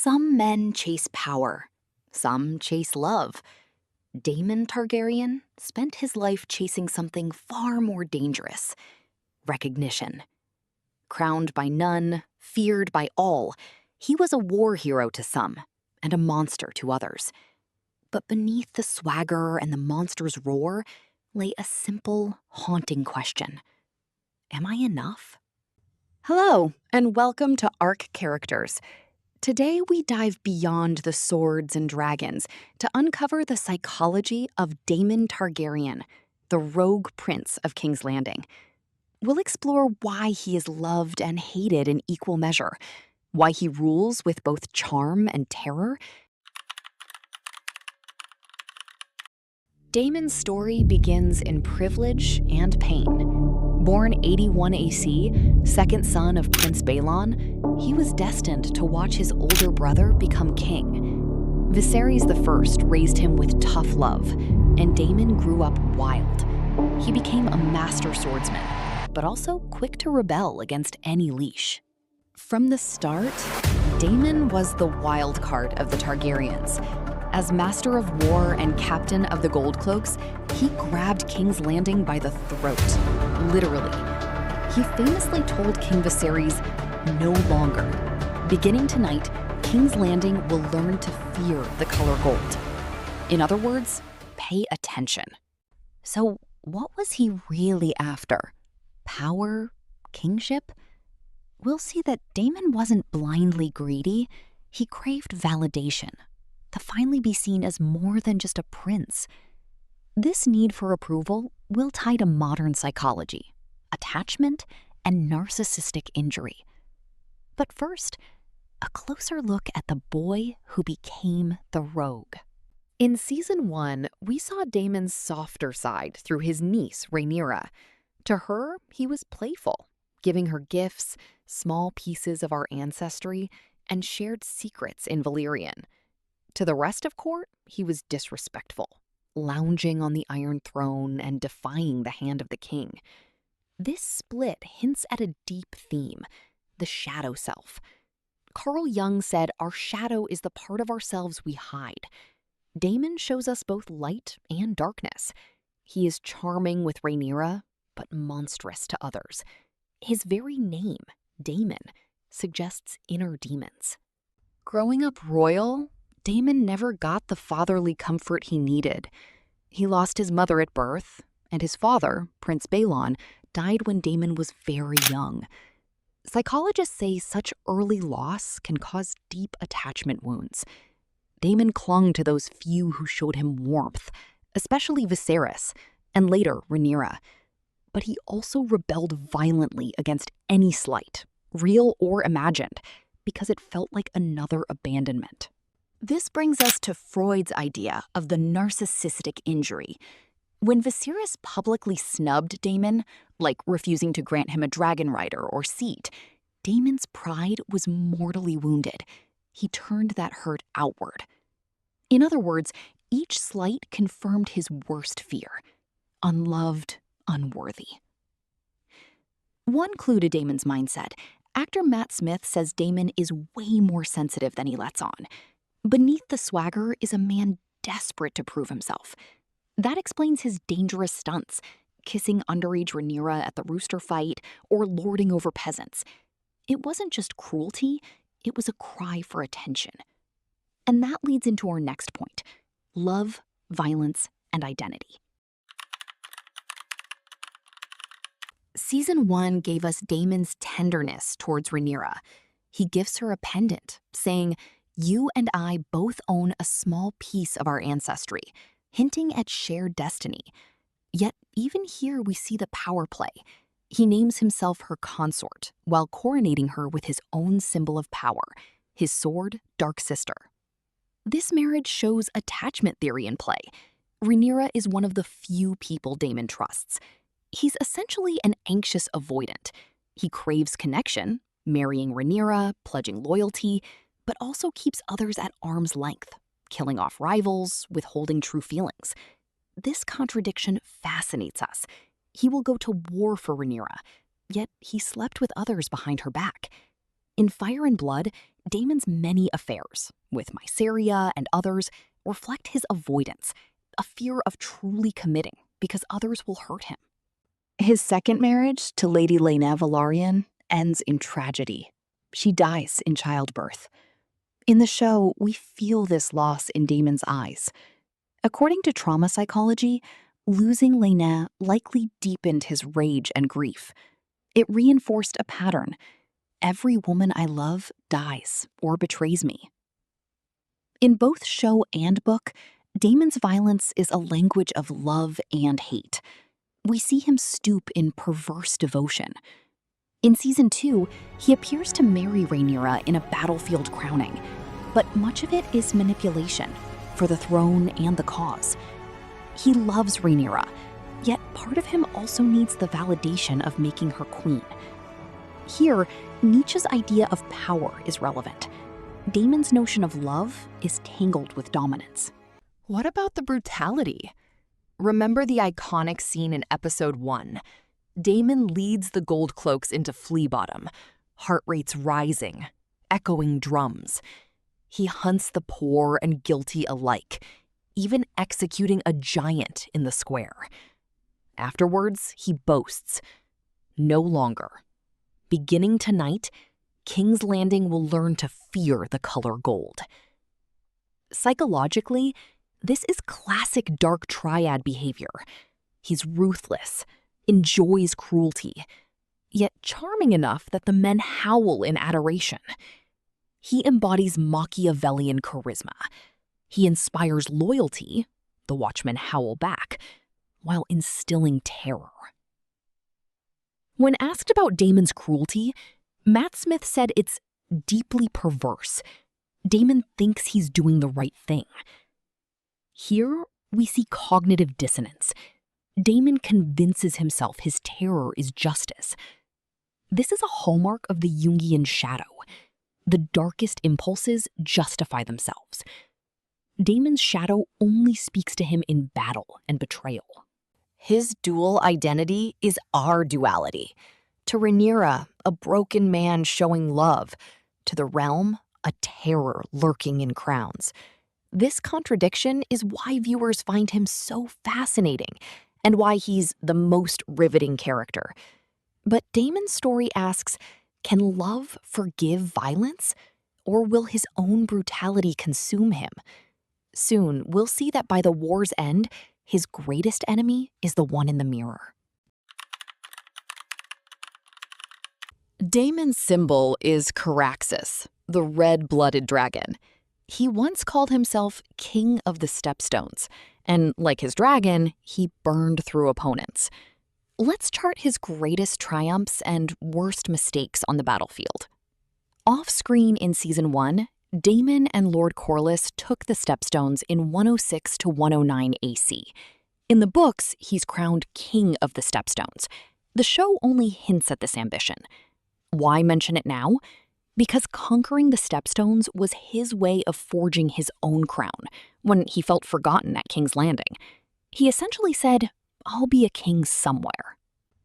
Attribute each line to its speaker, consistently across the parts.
Speaker 1: Some men chase power, some chase love. Daemon Targaryen spent his life chasing something far more dangerous: recognition. Crowned by none, feared by all, he was a war hero to some and a monster to others. But beneath the swagger and the monster's roar lay a simple, haunting question. Am I enough? Hello, and welcome to Arc Characters. Today we dive beyond the swords and dragons to uncover the psychology of Daemon Targaryen, the rogue prince of King's Landing. We'll explore why he is loved and hated in equal measure, why he rules with both charm and terror. Daemon's story begins in privilege and pain. Born 81 AC, second son of Prince Baelon, he was destined to watch his older brother become king. Viserys I raised him with tough love, and Daemon grew up wild. He became a master swordsman, but also quick to rebel against any leash. From the start, Daemon was the wild card of the Targaryens. As master of war and captain of the Gold Cloaks, he grabbed King's Landing by the throat, literally. He famously told King Viserys, "No longer. Beginning tonight, King's Landing will learn to fear the color gold." In other words, pay attention. So what was he really after? Power? Kingship? We'll see that Daemon wasn't blindly greedy. He craved validation, to finally be seen as more than just a prince. This need for approval will tie to modern psychology, attachment, and narcissistic injury. But first, a closer look at the boy who became the rogue. In Season 1, we saw Daemon's softer side through his niece, Rhaenyra. To her, he was playful, giving her gifts, small pieces of our ancestry, and shared secrets in Valyrian. To the rest of court, he was disrespectful, lounging on the Iron Throne and defying the hand of the king. This split hints at a deep theme: the shadow self. Carl Jung said our shadow is the part of ourselves we hide. Daemon shows us both light and darkness. He is charming with Rhaenyra, but monstrous to others. His very name, Daemon, suggests inner demons. Growing up royal, Daemon never got the fatherly comfort he needed. He lost his mother at birth, and his father, Prince Baelon, died when Daemon was very young. Psychologists say such early loss can cause deep attachment wounds. Daemon clung to those few who showed him warmth, especially Viserys, and later Rhaenyra. But he also rebelled violently against any slight, real or imagined, because it felt like another abandonment. This brings us to Freud's idea of the narcissistic injury. When Viserys publicly snubbed Daemon, like refusing to grant him a dragon rider or seat, Daemon's pride was mortally wounded. He turned that hurt outward. In other words, each slight confirmed his worst fear: unloved, unworthy. One clue to Daemon's mindset: actor Matt Smith says Daemon is way more sensitive than he lets on. Beneath the swagger is a man desperate to prove himself. That explains his dangerous stunts, kissing underage Rhaenyra at the rooster fight or lording over peasants. It wasn't just cruelty, it was a cry for attention. And that leads into our next point: love, violence, and identity. Season 1 gave us Daemon's tenderness towards Rhaenyra. He gifts her a pendant, saying, "You and I both own a small piece of our ancestry," hinting at shared destiny. Yet even here we see the power play. He names himself her consort while coronating her with his own symbol of power, his sword, Dark Sister. This marriage shows attachment theory in play. Rhaenyra is one of the few people Daemon trusts. He's essentially an anxious avoidant. He craves connection, marrying Rhaenyra, pledging loyalty, but also keeps others at arm's length, killing off rivals, withholding true feelings. This contradiction fascinates us. He will go to war for Rhaenyra, yet he slept with others behind her back. In Fire and Blood, Daemon's many affairs with Mysaria and others reflect his avoidance, a fear of truly committing because others will hurt him. His second marriage to Lady Rhaenyra Velaryon ends in tragedy. She dies in childbirth. In the show, we feel this loss in Daemon's eyes. According to trauma psychology, losing Rhaenyra likely deepened his rage and grief. It reinforced a pattern. Every woman I love dies or betrays me. In both show and book, Daemon's violence is a language of love and hate. We see him stoop in perverse devotion. In season 2, he appears to marry Rhaenyra in a battlefield crowning, but much of it is manipulation for the throne and the cause. He loves Rhaenyra, yet part of him also needs the validation of making her queen. Here, Nietzsche's idea of power is relevant. Daemon's notion of love is tangled with dominance.
Speaker 2: What about the brutality? Remember the iconic scene in episode 1? Daemon leads the Gold Cloaks into Flea Bottom, heart rates rising, echoing drums. He hunts the poor and guilty alike, even executing a giant in the square. Afterwards, he boasts, "No longer. Beginning tonight, King's Landing will learn to fear the color gold." Psychologically, this is classic dark triad behavior. He's ruthless, enjoys cruelty, yet charming enough that the men howl in adoration. He embodies Machiavellian charisma. He inspires loyalty, the Watchmen howl back, while instilling terror. When asked about Daemon's cruelty, Matt Smith said it's deeply perverse. Daemon thinks he's doing the right thing. Here, we see cognitive dissonance. Daemon convinces himself his terror is justice. This is a hallmark of the Jungian shadow. The darkest impulses justify themselves. Daemon's shadow only speaks to him in battle and betrayal. His dual identity is our duality. To Rhaenyra, a broken man showing love. To the realm, a terror lurking in crowns. This contradiction is why viewers find him so fascinating and why he's the most riveting character. But Daemon's story asks, can love forgive violence? Or will his own brutality consume him? Soon, we'll see that by the war's end, his greatest enemy is the one in the mirror. Daemon's symbol is Caraxes, the red-blooded dragon. He once called himself King of the Stepstones, and like his dragon, he burned through opponents. Let's chart his greatest triumphs and worst mistakes on the battlefield. Off-screen in Season 1, Daemon and Lord Corlys took the Stepstones in 106 to 109 AC. In the books, he's crowned King of the Stepstones. The show only hints at this ambition. Why mention it now? Because conquering the Stepstones was his way of forging his own crown when he felt forgotten at King's Landing. He essentially said, "I'll be a king somewhere."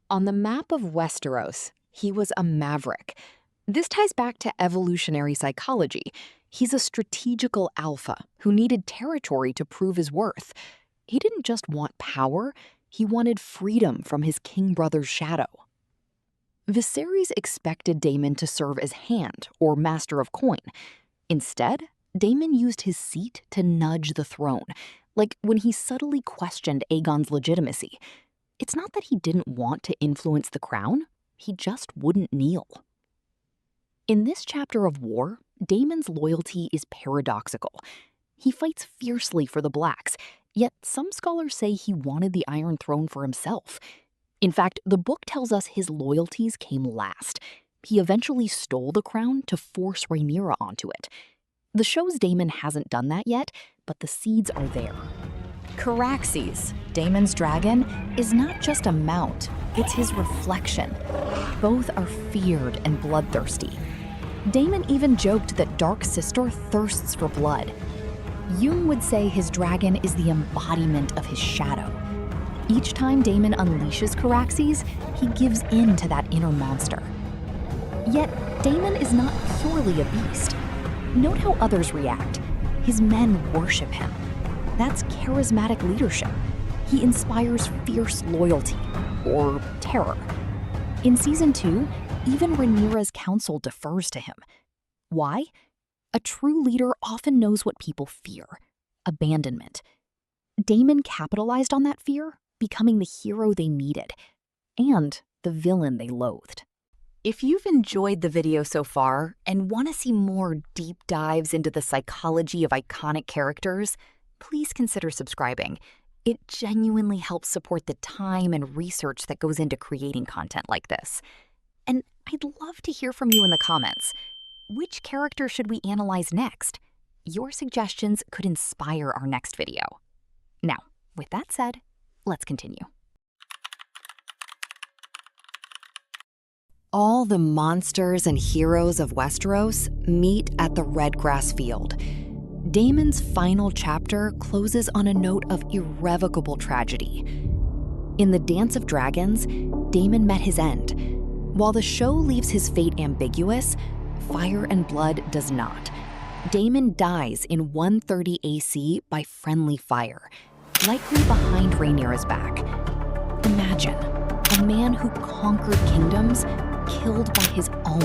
Speaker 2: On the map of Westeros, he was a maverick. This ties back to evolutionary psychology. He's a strategical alpha who needed territory to prove his worth. He didn't just want power, he wanted freedom from his king brother's shadow. Viserys expected Daemon to serve as hand or master of coin. Instead, Daemon used his seat to nudge the throne, like when he subtly questioned Aegon's legitimacy. It's not that he didn't want to influence the crown, he just wouldn't kneel. In this chapter of war, Daemon's loyalty is paradoxical. He fights fiercely for the Blacks, yet some scholars say he wanted the Iron Throne for himself. In fact, the book tells us his loyalties came last. He eventually stole the crown to force Rhaenyra onto it. The show's Daemon hasn't done that yet, but the seeds are there. Caraxes, Daemon's dragon, is not just a mount, it's his reflection. Both are feared and bloodthirsty. Daemon even joked that Dark Sister thirsts for blood. Jung would say his dragon is the embodiment of his shadow. Each time Daemon unleashes Caraxes, he gives in to that inner monster. Yet, Daemon is not purely a beast. Note how others react. His men worship him. That's charismatic leadership. He inspires fierce loyalty, or terror. In Season 2, even Rhaenyra's council defers to him. Why? A true leader often knows what people fear: abandonment. Daemon capitalized on that fear, becoming the hero they needed, and the villain they loathed. If you've enjoyed the video so far and want to see more deep dives into the psychology of iconic characters, please consider subscribing. It genuinely helps support the time and research that goes into creating content like this. And I'd love to hear from you in the comments. Which character should we analyze next? Your suggestions could inspire our next video. Now, with that said, let's continue. All the monsters and heroes of Westeros meet at the Redgrass Field. Daemon's final chapter closes on a note of irrevocable tragedy. In the Dance of Dragons, Daemon met his end. While the show leaves his fate ambiguous, Fire and Blood does not. Daemon dies in 1:30 AC by friendly fire, likely behind Rhaenyra's back. Imagine, a man who conquered kingdoms killed by his own.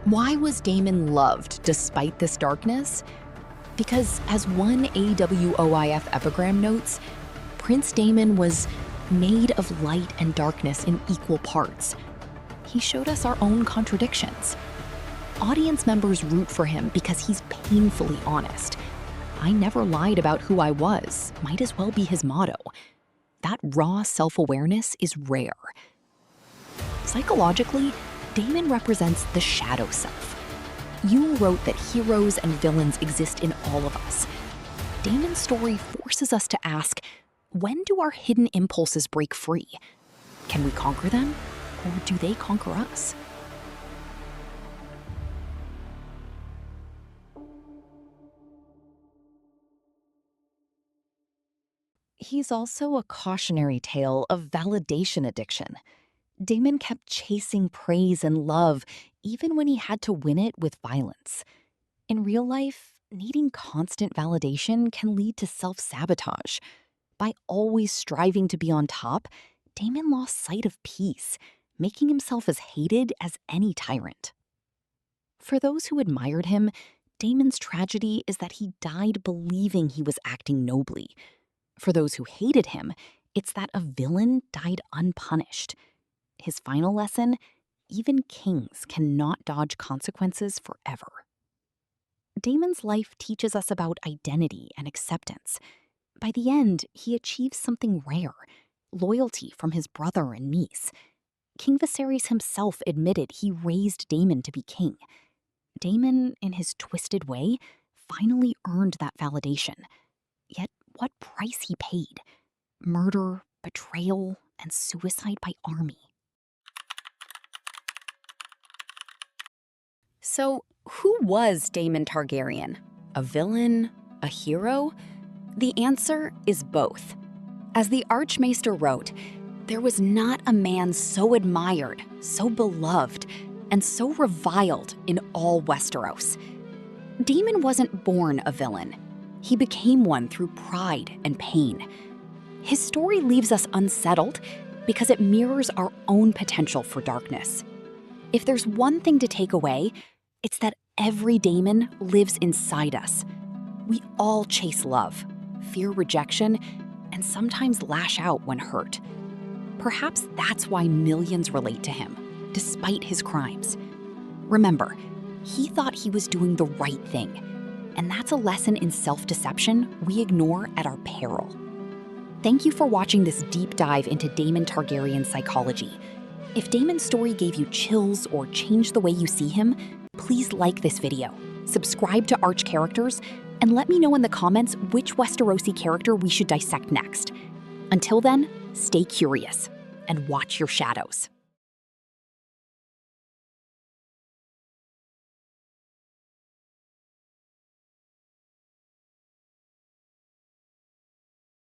Speaker 2: Why was Daemon loved despite this darkness? Because, as one AWOIF epigram notes, Prince Daemon was made of light and darkness in equal parts. He showed us our own contradictions. Audience members root for him because he's painfully honest. "I never lied about who I was" might as well be his motto. That raw self-awareness is rare. Psychologically, Daemon represents the shadow self. You wrote that heroes and villains exist in all of us. Daemon's story forces us to ask, when do our hidden impulses break free? Can we conquer them, or do they conquer us? He's also a cautionary tale of validation addiction. Daemon kept chasing praise and love, even when he had to win it with violence. In real life, needing constant validation can lead to self-sabotage. By always striving to be on top, Daemon lost sight of peace, making himself as hated as any tyrant. For those who admired him, Daemon's tragedy is that he died believing he was acting nobly. For those who hated him, it's that a villain died unpunished. His final lesson: even kings cannot dodge consequences forever. Daemon's life teaches us about identity and acceptance. By the end, he achieves something rare: loyalty from his brother and niece. King Viserys himself admitted he raised Daemon to be king. Daemon, in his twisted way, finally earned that validation. Yet what price he paid: murder, betrayal, and suicide by army. So, who was Daemon Targaryen? A villain? A hero? The answer is both. As the Archmaester wrote, there was not a man so admired, so beloved, and so reviled in all Westeros. Daemon wasn't born a villain. He became one through pride and pain. His story leaves us unsettled because it mirrors our own potential for darkness. If there's one thing to take away, it's that every Daemon lives inside us. We all chase love, fear rejection, and sometimes lash out when hurt. Perhaps that's why millions relate to him, despite his crimes. Remember, he thought he was doing the right thing, and that's a lesson in self-deception we ignore at our peril. Thank you for watching this deep dive into Daemon Targaryen's psychology. If Daemon's story gave you chills or changed the way you see him, please like this video, subscribe to Arch Characters, and let me know in the comments which Westerosi character we should dissect next. Until then, stay curious and watch your shadows.